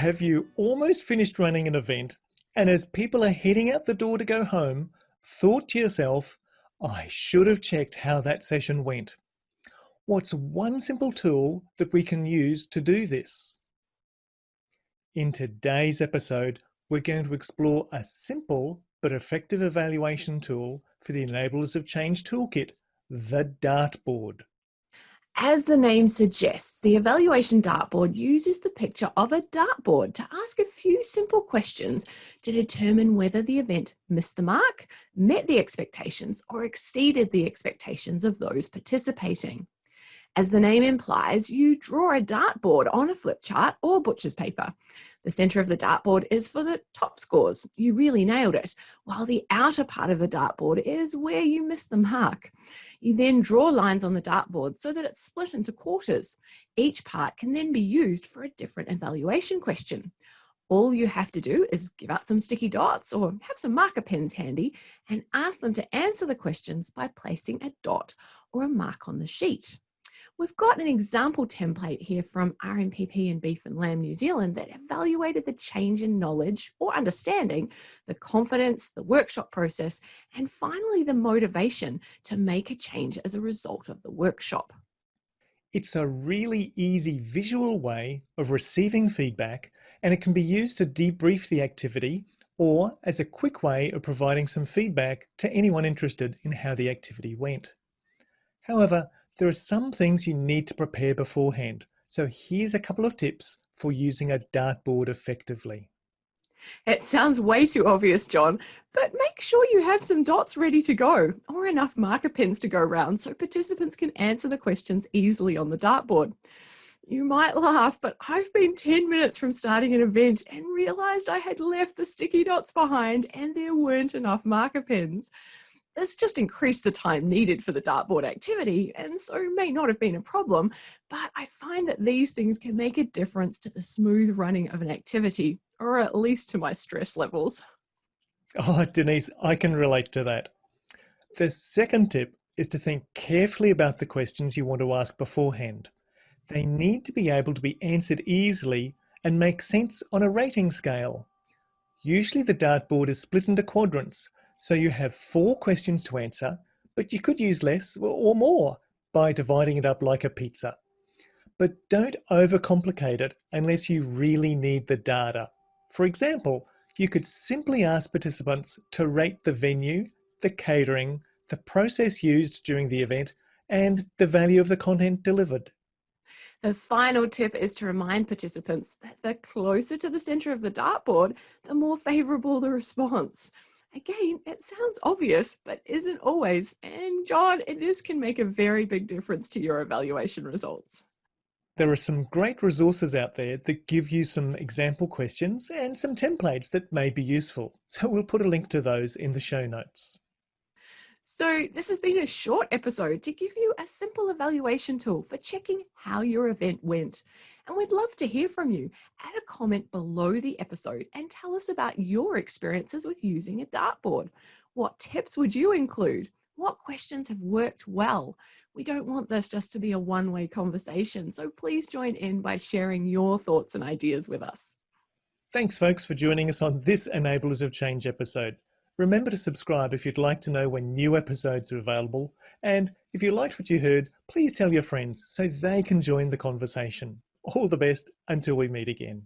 Have you almost finished running an event and as people are heading out the door to go home, thought to yourself, I should have checked how that session went? What's one simple tool that we can use to do this? In today's episode, we're going to explore a simple but effective evaluation tool for the Enablers of Change toolkit, the dartboard. As the name suggests, the evaluation dartboard uses the picture of a dartboard to ask a few simple questions to determine whether the event missed the mark, met the expectations, or exceeded the expectations of those participating. As the name implies, you draw a dartboard on a flip chart or butcher's paper. The center of the dartboard is for the top scores. You really nailed it, while the outer part of the dartboard is where you missed the mark. You then draw lines on the dartboard so that it's split into quarters. Each part can then be used for a different evaluation question. All you have to do is give out some sticky dots or have some marker pens handy and ask them to answer the questions by placing a dot or a mark on the sheet. We've got an example template here from RMPP in Beef and Lamb New Zealand that evaluated the change in knowledge or understanding, the confidence, the workshop process, and finally the motivation to make a change as a result of the workshop. It's a really easy visual way of receiving feedback, and it can be used to debrief the activity or as a quick way of providing some feedback to anyone interested in how the activity went. However, there are some things you need to prepare beforehand, so here's a couple of tips for using a dartboard effectively. It sounds way too obvious, John, but make sure you have some dots ready to go or enough marker pens to go around so participants can answer the questions easily on the dartboard. You might laugh, but I've been 10 minutes from starting an event and realized I had left the sticky dots behind and there weren't enough marker pens. This just increased the time needed for the dartboard activity and so may not have been a problem, but I find that these things can make a difference to the smooth running of an activity, or at least to my stress levels. Oh, Denise, I can relate to that. The second tip is to think carefully about the questions you want to ask beforehand. They need to be able to be answered easily and make sense on a rating scale. Usually the dartboard is split into quadrants, so you have 4 questions to answer, but you could use less or more by dividing it up like a pizza. But don't overcomplicate it unless you really need the data. For example, you could simply ask participants to rate the venue, the catering, the process used during the event, and the value of the content delivered. The final tip is to remind participants that the closer to the center of the dartboard, the more favorable the response. Again, it sounds obvious, but isn't always. And John, this can make a very big difference to your evaluation results. There are some great resources out there that give you some example questions and some templates that may be useful. So we'll put a link to those in the show notes. So this has been a short episode to give you a simple evaluation tool for checking how your event went. And we'd love to hear from you. Add a comment below the episode and tell us about your experiences with using a dartboard. What tips would you include? What questions have worked well? We don't want this just to be a one-way conversation, so please join in by sharing your thoughts and ideas with us. Thanks, folks, for joining us on this Enablers of Change episode. Remember to subscribe if you'd like to know when new episodes are available. And if you liked what you heard, please tell your friends so they can join the conversation. All the best until we meet again.